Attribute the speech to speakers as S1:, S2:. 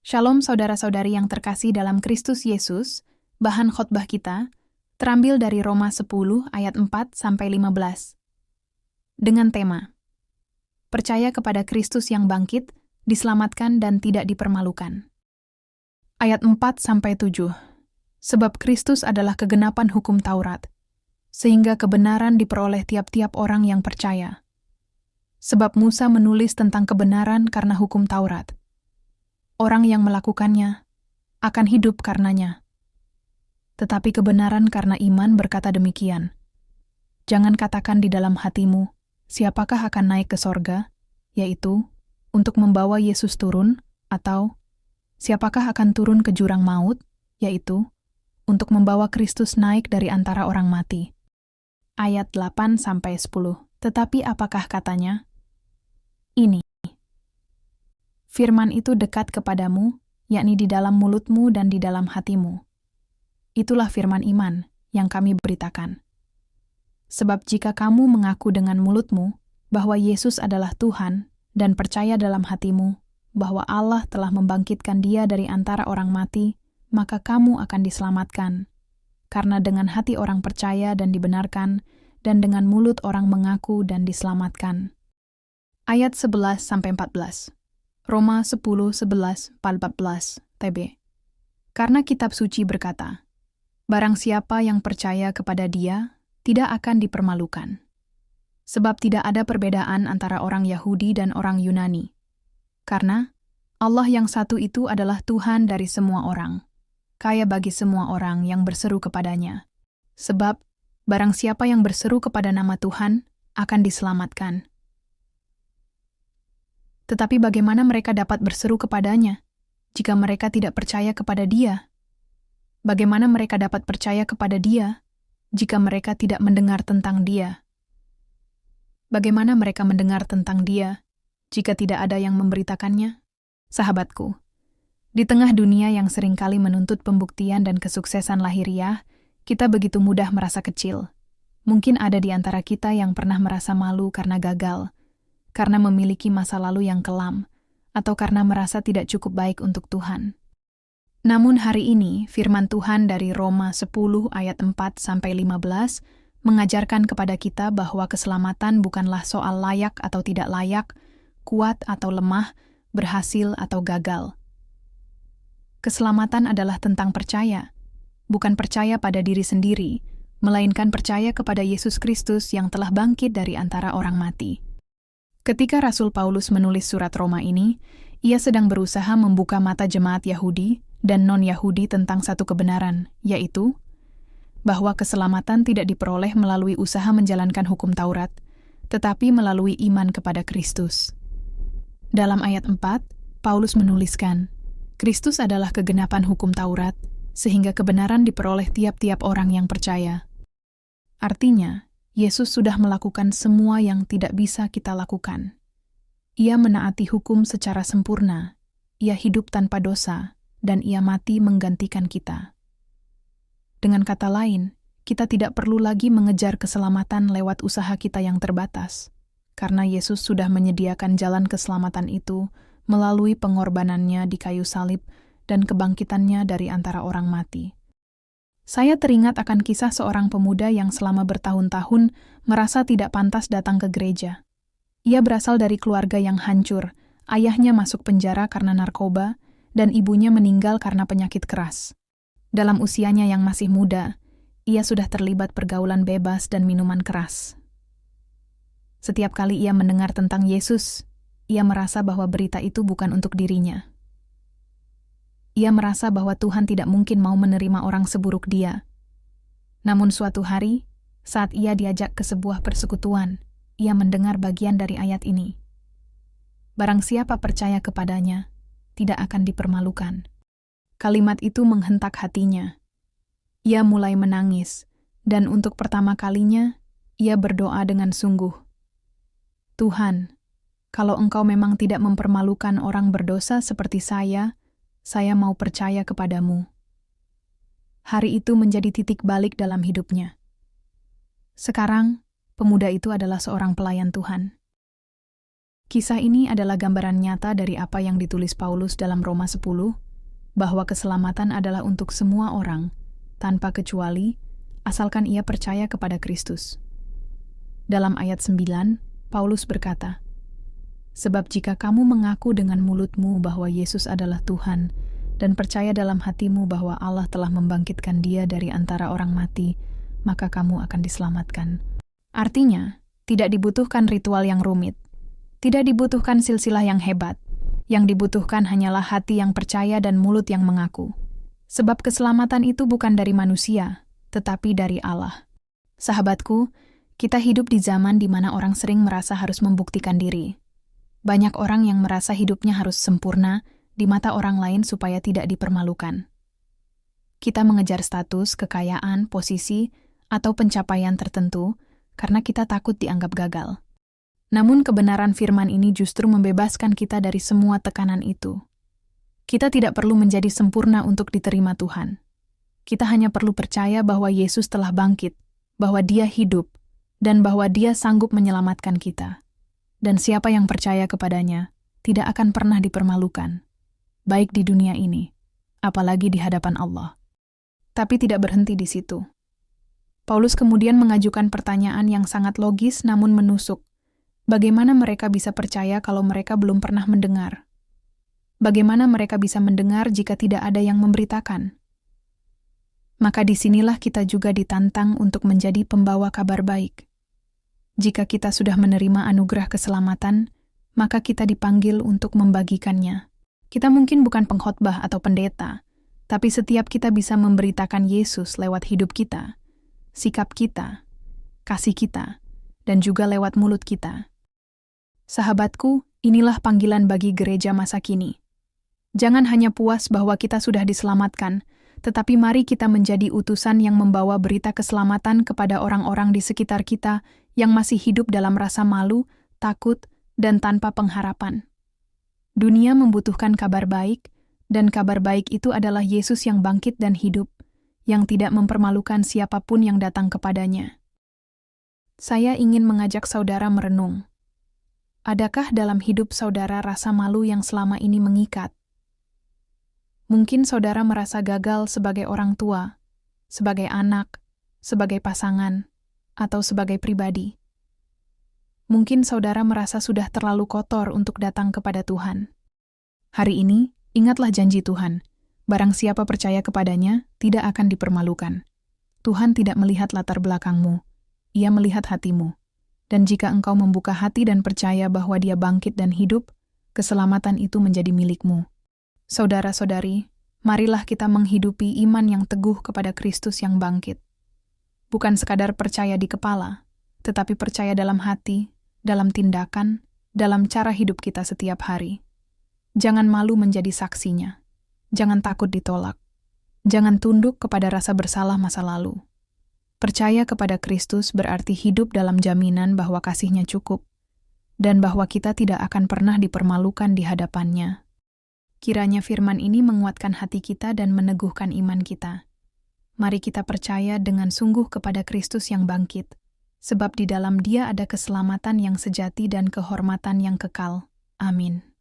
S1: Shalom saudara-saudari yang terkasih dalam Kristus Yesus, bahan khotbah kita terambil dari Roma 10 ayat 4-15. Dengan tema, percaya kepada Kristus yang bangkit, diselamatkan dan tidak dipermalukan. Ayat 4-7. Sebab Kristus adalah kegenapan hukum Taurat, sehingga kebenaran diperoleh tiap-tiap orang yang percaya. Sebab Musa menulis tentang kebenaran karena hukum Taurat. Orang yang melakukannya akan hidup karenanya. Tetapi kebenaran karena iman berkata demikian. Jangan katakan di dalam hatimu, siapakah akan naik ke sorga, yaitu, untuk membawa Yesus turun, atau, siapakah akan turun ke jurang maut, yaitu, untuk membawa Kristus naik dari antara orang mati. Ayat 8-10. Tetapi apakah katanya? Ini. Firman itu dekat kepadamu, yakni di dalam mulutmu dan di dalam hatimu. Itulah firman iman yang kami beritakan. Sebab jika kamu mengaku dengan mulutmu bahwa Yesus adalah Tuhan dan percaya dalam hatimu bahwa Allah telah membangkitkan Dia dari antara orang mati, maka kamu akan diselamatkan. Karena dengan hati orang percaya dan dibenarkan, dan dengan mulut orang mengaku dan diselamatkan. Ayat 11-14. Roma 10-11-14 TB. Karena kitab suci berkata, barang siapa yang percaya kepada Dia, tidak akan dipermalukan. Sebab tidak ada perbedaan antara orang Yahudi dan orang Yunani. Karena Allah yang satu itu adalah Tuhan dari semua orang, kaya bagi semua orang yang berseru kepadanya. Sebab barang siapa yang berseru kepada nama Tuhan, akan diselamatkan. Tetapi bagaimana mereka dapat berseru kepadanya, jika mereka tidak percaya kepada Dia? Bagaimana mereka dapat percaya kepada Dia, jika mereka tidak mendengar tentang Dia? Bagaimana mereka mendengar tentang Dia, jika tidak ada yang memberitakannya? Sahabatku, di tengah dunia yang seringkali menuntut pembuktian dan kesuksesan lahiriah, kita begitu mudah merasa kecil. Mungkin ada di antara kita yang pernah merasa malu karena gagal, karena memiliki masa lalu yang kelam, atau karena merasa tidak cukup baik untuk Tuhan. Namun hari ini, firman Tuhan dari Roma 10 ayat 4-15 mengajarkan kepada kita bahwa keselamatan bukanlah soal layak atau tidak layak, kuat atau lemah, berhasil atau gagal. Keselamatan adalah tentang percaya, bukan percaya pada diri sendiri, melainkan percaya kepada Yesus Kristus yang telah bangkit dari antara orang mati. Ketika Rasul Paulus menulis surat Roma ini, ia sedang berusaha membuka mata jemaat Yahudi dan non-Yahudi tentang satu kebenaran, yaitu bahwa keselamatan tidak diperoleh melalui usaha menjalankan hukum Taurat, tetapi melalui iman kepada Kristus. Dalam ayat 4, Paulus menuliskan, Kristus adalah kegenapan hukum Taurat, sehingga kebenaran diperoleh tiap-tiap orang yang percaya. Artinya, Yesus sudah melakukan semua yang tidak bisa kita lakukan. Ia menaati hukum secara sempurna, Ia hidup tanpa dosa, dan Ia mati menggantikan kita. Dengan kata lain, kita tidak perlu lagi mengejar keselamatan lewat usaha kita yang terbatas, karena Yesus sudah menyediakan jalan keselamatan itu melalui pengorbanannya di kayu salib dan kebangkitannya dari antara orang mati. Saya teringat akan kisah seorang pemuda yang selama bertahun-tahun merasa tidak pantas datang ke gereja. Ia berasal dari keluarga yang hancur, ayahnya masuk penjara karena narkoba, dan ibunya meninggal karena penyakit keras. Dalam usianya yang masih muda, ia sudah terlibat pergaulan bebas dan minuman keras. Setiap kali ia mendengar tentang Yesus, ia merasa bahwa berita itu bukan untuk dirinya. Ia merasa bahwa Tuhan tidak mungkin mau menerima orang seburuk dia. Namun suatu hari, saat ia diajak ke sebuah persekutuan, ia mendengar bagian dari ayat ini. Barang siapa percaya kepadanya, tidak akan dipermalukan. Kalimat itu menghentak hatinya. Ia mulai menangis, dan untuk pertama kalinya, ia berdoa dengan sungguh. Tuhan, kalau Engkau memang tidak mempermalukan orang berdosa seperti saya mau percaya kepadamu. Hari itu menjadi titik balik dalam hidupnya. Sekarang, pemuda itu adalah seorang pelayan Tuhan. Kisah ini adalah gambaran nyata dari apa yang ditulis Paulus dalam Roma 10, bahwa keselamatan adalah untuk semua orang, tanpa kecuali, asalkan ia percaya kepada Kristus. Dalam ayat 9, Paulus berkata, "Sebab jika kamu mengaku dengan mulutmu bahwa Yesus adalah Tuhan, dan percaya dalam hatimu bahwa Allah telah membangkitkan Dia dari antara orang mati, maka kamu akan diselamatkan." Artinya, tidak dibutuhkan ritual yang rumit. Tidak dibutuhkan silsilah yang hebat. Yang dibutuhkan hanyalah hati yang percaya dan mulut yang mengaku. Sebab keselamatan itu bukan dari manusia, tetapi dari Allah. Sahabatku, kita hidup di zaman di mana orang sering merasa harus membuktikan diri. Banyak orang yang merasa hidupnya harus sempurna di mata orang lain supaya tidak dipermalukan. Kita mengejar status, kekayaan, posisi, atau pencapaian tertentu karena kita takut dianggap gagal. Namun kebenaran firman ini justru membebaskan kita dari semua tekanan itu. Kita tidak perlu menjadi sempurna untuk diterima Tuhan. Kita hanya perlu percaya bahwa Yesus telah bangkit, bahwa Dia hidup, dan bahwa Dia sanggup menyelamatkan kita. Dan siapa yang percaya kepadanya tidak akan pernah dipermalukan, baik di dunia ini, apalagi di hadapan Allah. Tapi tidak berhenti di situ. Paulus kemudian mengajukan pertanyaan yang sangat logis namun menusuk. Bagaimana mereka bisa percaya kalau mereka belum pernah mendengar? Bagaimana mereka bisa mendengar jika tidak ada yang memberitakan? Maka disinilah kita juga ditantang untuk menjadi pembawa kabar baik. Jika kita sudah menerima anugerah keselamatan, maka kita dipanggil untuk membagikannya. Kita mungkin bukan pengkhotbah atau pendeta, tapi setiap kita bisa memberitakan Yesus lewat hidup kita, sikap kita, kasih kita, dan juga lewat mulut kita. Sahabatku, inilah panggilan bagi gereja masa kini. Jangan hanya puas bahwa kita sudah diselamatkan, tetapi mari kita menjadi utusan yang membawa berita keselamatan kepada orang-orang di sekitar kita yang masih hidup dalam rasa malu, takut, dan tanpa pengharapan. Dunia membutuhkan kabar baik, dan kabar baik itu adalah Yesus yang bangkit dan hidup, yang tidak mempermalukan siapapun yang datang kepadanya. Saya ingin mengajak saudara merenung. Adakah dalam hidup saudara rasa malu yang selama ini mengikat? Mungkin saudara merasa gagal sebagai orang tua, sebagai anak, sebagai pasangan, atau sebagai pribadi. Mungkin saudara merasa sudah terlalu kotor untuk datang kepada Tuhan. Hari ini, ingatlah janji Tuhan. Barang siapa percaya kepadanya, tidak akan dipermalukan. Tuhan tidak melihat latar belakangmu. Ia melihat hatimu. Dan jika engkau membuka hati dan percaya bahwa Dia bangkit dan hidup, keselamatan itu menjadi milikmu. Saudara-saudari, marilah kita menghidupi iman yang teguh kepada Kristus yang bangkit. Bukan sekadar percaya di kepala, tetapi percaya dalam hati, dalam tindakan, dalam cara hidup kita setiap hari. Jangan malu menjadi saksinya. Jangan takut ditolak. Jangan tunduk kepada rasa bersalah masa lalu. Percaya kepada Kristus berarti hidup dalam jaminan bahwa kasih-Nya cukup, dan bahwa kita tidak akan pernah dipermalukan di hadapan-Nya. Kiranya firman ini menguatkan hati kita dan meneguhkan iman kita. Mari kita percaya dengan sungguh kepada Kristus yang bangkit, sebab di dalam Dia ada keselamatan yang sejati dan kehormatan yang kekal. Amin.